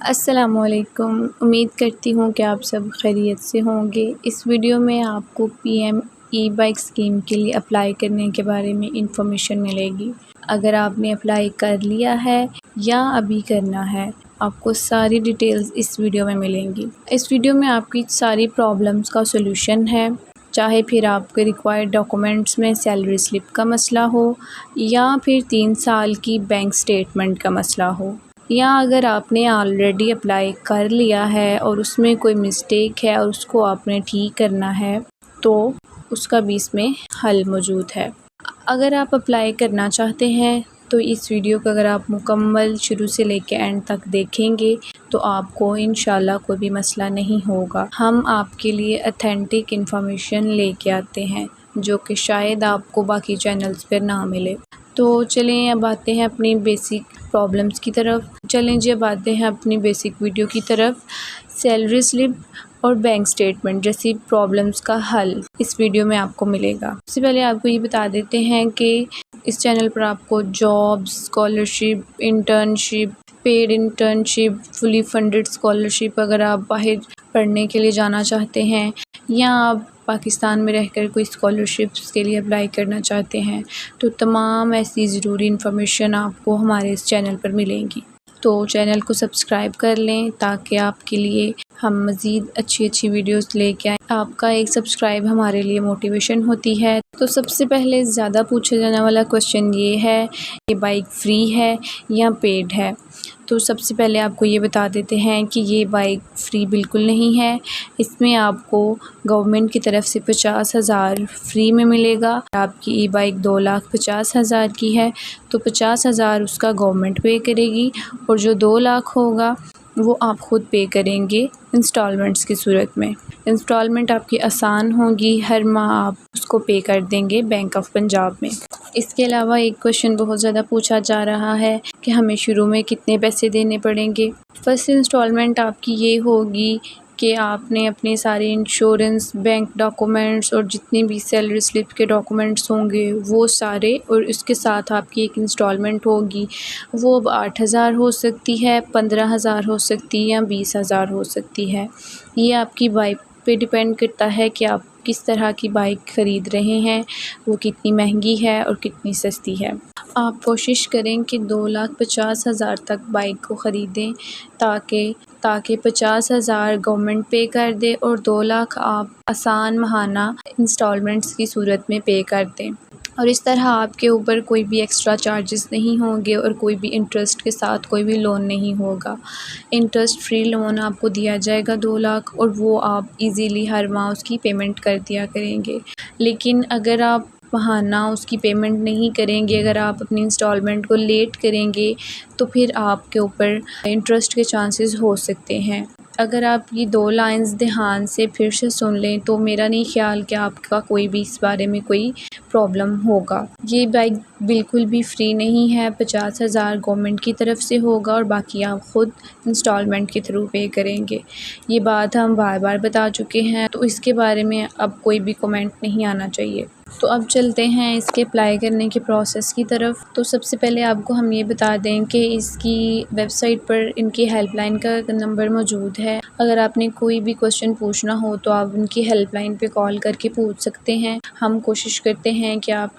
अस्सलामुअलैकुम। उम्मीद करती हूँ कि आप सब खैरियत से होंगे। इस वीडियो में आपको पीएम ई बाइक स्कीम के लिए अप्लाई करने के बारे में इंफॉर्मेशन मिलेगी। अगर आपने अप्लाई कर लिया है या अभी करना है, आपको सारी डिटेल्स इस वीडियो में मिलेंगी। इस वीडियो में आपकी सारी प्रॉब्लम्स का सॉल्यूशन है, चाहे फिर आपके रिक्वायर्ड डॉक्यूमेंट्स में सैलरी स्लिप का मसला हो या फिर 3 साल की बैंक स्टेटमेंट का मसला हो, या अगर आपने ऑलरेडी अप्लाई कर लिया है और उसमें कोई मिस्टेक है और उसको आपने ठीक करना है, तो उसका भी इसमें हल मौजूद है। अगर आप अप्लाई करना चाहते हैं तो इस वीडियो को अगर आप मुकम्मल शुरू से लेकर एंड तक देखेंगे तो आपको इंशाल्लाह कोई भी मसला नहीं होगा। हम आपके लिए ऑथेंटिक इन्फॉर्मेशन लेके आते हैं जो कि शायद आपको बाकी चैनल्स पर ना मिले। तो चलें अब आते हैं अपनी बेसिक प्रॉब्लम्स की तरफ। अब आते हैं अपनी बेसिक वीडियो की तरफ। सैलरी स्लिप और बैंक स्टेटमेंट जैसी प्रॉब्लम्स का हल इस वीडियो में आपको मिलेगा। सबसे पहले आपको ये बता देते हैं कि इस चैनल पर आपको jobs, scholarship, internship, paid internship, fully funded scholarship, अगर आप बाहर पढ़ने के लिए जाना चाहते हैं या आप पाकिस्तान में रहकर कोई स्कॉलरशिप्स के लिए अप्लाई करना चाहते हैं, तो तमाम ऐसी ज़रूरी इन्फॉर्मेशन आपको हमारे इस चैनल पर मिलेंगी। तो चैनल को सब्सक्राइब कर लें ताकि आपके लिए हम मज़ीद अच्छी वीडियोस लेके आएँ। आपका एक सब्सक्राइब हमारे लिए मोटिवेशन होती है। तो सबसे पहले ज़्यादा पूछा जाने वाला क्वेश्चन ये है कि बाइक फ्री है या पेड है। तो सबसे पहले आपको ये बता देते हैं कि ये बाइक फ्री बिल्कुल नहीं है। इसमें आपको गवर्नमेंट की तरफ से 50,000 फ्री में मिलेगा। आपकी ई बाइक 2,50,000 की है तो 50,000 उसका गवर्नमेंट पे करेगी और जो 2 लाख होगा वो आप ख़ुद पे करेंगे इंस्टॉलमेंट्स की सूरत में। इंस्टॉलमेंट आपकी आसान होगी, हर माह आप उसको पे कर देंगे बैंक ऑफ पंजाब में। इसके अलावा एक क्वेश्चन बहुत ज़्यादा पूछा जा रहा है कि हमें शुरू में कितने पैसे देने पड़ेंगे। फर्स्ट इंस्टॉलमेंट आपकी ये होगी कि आपने अपने सारे इंश्योरेंस, बैंक डॉक्यूमेंट्स और जितनी भी सैलरी स्लिप के डॉक्यूमेंट्स होंगे वो सारे, और इसके साथ आपकी एक इंस्टॉलमेंट होगी। वो अब 8,000 हो सकती है, 15,000 हो सकती है या 20,000 हो सकती है। ये आपकी बाइक पे डिपेंड करता है कि आप किस तरह की बाइक ख़रीद रहे हैं, वो कितनी महंगी है और कितनी सस्ती है। आप कोशिश करें कि 2,50,000 तक बाइक को ख़रीदें ताकि 50,000 गवर्नमेंट पे कर दे और 2 लाख आप आसान माहाना इंस्टॉलमेंट्स की सूरत में पे कर दें। और इस तरह आपके ऊपर कोई भी एक्स्ट्रा चार्जेस नहीं होंगे और कोई भी इंटरेस्ट के साथ कोई भी लोन नहीं होगा। इंटरेस्ट फ्री लोन आपको दिया जाएगा 2 लाख, और वो आप इजीली हर माह उसकी पेमेंट कर दिया करेंगे। लेकिन अगर आप माहाना उसकी पेमेंट नहीं करेंगे, अगर आप अपनी इंस्टॉलमेंट को लेट करेंगे तो फिर आपके ऊपर इंटरेस्ट के चांसेस हो सकते हैं। अगर आप ये 2 लाइंस ध्यान से फिर से सुन लें तो मेरा नहीं ख्याल कि आपका कोई भी इस बारे में कोई प्रॉब्लम होगा। ये बाइक बिल्कुल भी फ्री नहीं है, 50,000 गवर्नमेंट की तरफ से होगा और बाकी आप ख़ुद इंस्टॉलमेंट के थ्रू पे करेंगे। ये बात हम बार बार बता चुके हैं, तो इसके बारे में अब कोई भी कमेंट नहीं आना चाहिए। तो अब चलते हैं इसके अप्लाई करने के प्रोसेस की तरफ। तो सबसे पहले आपको हम ये बता दें कि इसकी वेबसाइट पर इनकी हेल्पलाइन का नंबर मौजूद है। अगर आपने कोई भी क्वेश्चन पूछना हो तो आप उनकी हेल्पलाइन पे कॉल करके पूछ सकते हैं। हम कोशिश करते हैं कि आप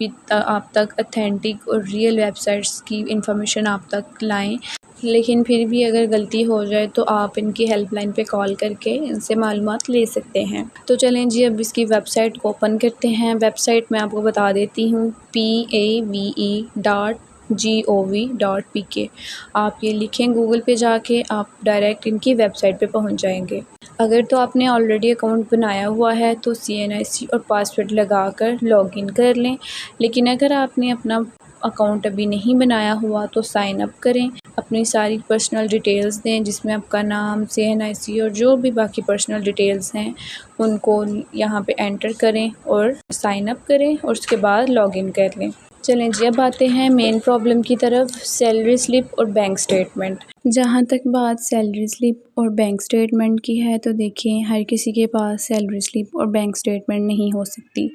तक ऑथेंटिक और रियल वेबसाइट्स की इंफॉर्मेशन आप तक लाएँ, लेकिन फिर भी अगर गलती हो जाए तो आप इनकी हेल्पलाइन पे कॉल करके इनसे मालूमात ले सकते हैं। तो चलें जी, अब इसकी वेबसाइट को ओपन करते हैं। वेबसाइट मैं आपको बता देती हूँ, pave.gov.pk। आप ये लिखें गूगल पे जाके, आप डायरेक्ट इनकी वेबसाइट पे पहुँच जाएंगे। अगर तो आपने ऑलरेडी अकाउंट बनाया हुआ है तो CNIC और पासवर्ड लगाकर लॉगिन कर लें, लेकिन अगर आपने अपना अकाउंट अभी नहीं बनाया हुआ तो साइन अप करें। अपनी सारी पर्सनल डिटेल्स दें जिसमें आपका नाम, CNIC और जो भी बाकी पर्सनल डिटेल्स हैं उनको यहाँ पे एंटर करें और साइन अप करें और उसके बाद लॉगिन कर लें। चलें जी, अब आते हैं मेन प्रॉब्लम की तरफ, सैलरी स्लिप और बैंक स्टेटमेंट। जहाँ तक बात सैलरी स्लिप और बैंक स्टेटमेंट की है तो देखिए, हर किसी के पास सैलरी स्लिप और बैंक स्टेटमेंट नहीं हो सकती,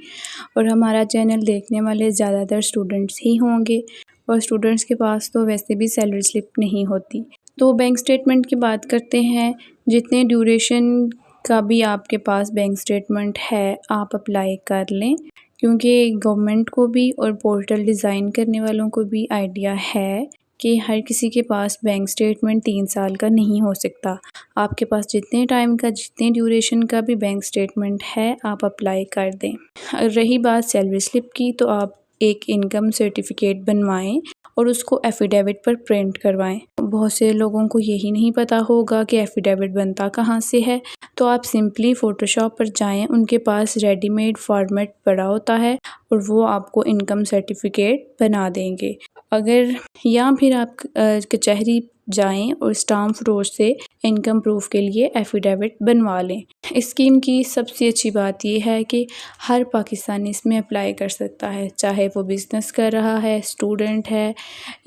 और हमारा चैनल देखने वाले ज़्यादातर स्टूडेंट्स ही होंगे और स्टूडेंट्स के पास तो वैसे भी सैलरी स्लिप नहीं होती। तो बैंक स्टेटमेंट की बात करते हैं। जितने ड्यूरेशन का भी आपके पास बैंक स्टेटमेंट है आप अप्लाई कर लें, क्योंकि गवर्नमेंट को भी और पोर्टल डिज़ाइन करने वालों को भी आइडिया है कि हर किसी के पास बैंक स्टेटमेंट 3 साल का नहीं हो सकता। आपके पास जितने टाइम का, जितने ड्यूरेशन का भी बैंक स्टेटमेंट है आप अप्लाई कर दें। रही बात सैलरी स्लिप की, तो आप एक इनकम सर्टिफिकेट बनवाएं और उसको एफिडेविट पर प्रिंट करवाएं। बहुत से लोगों को यही नहीं पता होगा कि एफिडेविट बनता कहाँ से है, तो आप सिंपली फ़ोटोशॉप पर जाएं, उनके पास रेडीमेड फॉर्मेट पड़ा होता है और वो आपको इनकम सर्टिफिकेट बना देंगे। अगर या फिर आप कचहरी जाएं और स्टाम्प रोज से इनकम प्रूफ के लिए एफिडेविट बनवा लें। इस स्कीम की सबसे अच्छी बात ये है कि हर पाकिस्तानी इसमें अप्लाई कर सकता है, चाहे वो बिज़नेस कर रहा है, स्टूडेंट है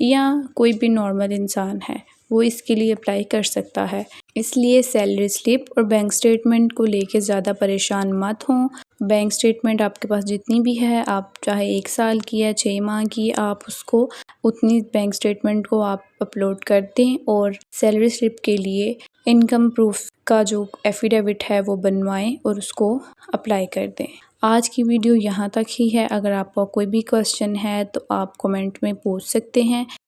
या कोई भी नॉर्मल इंसान है, वो इसके लिए अप्लाई कर सकता है। इसलिए सैलरी स्लिप और बैंक स्टेटमेंट को लेके ज़्यादा परेशान मत हों। बैंक स्टेटमेंट आपके पास जितनी भी है, आप चाहे 1 साल की है, 6 माह की, आप उसको उतनी बैंक स्टेटमेंट को आप अपलोड कर दें और सैलरी स्लिप के लिए इनकम प्रूफ का जो एफिडेविट है वो बनवाएं और उसको अप्लाई कर दें। आज की वीडियो यहाँ तक ही है। अगर आपका कोई भी क्वेश्चन है तो आप कमेंट में पूछ सकते हैं।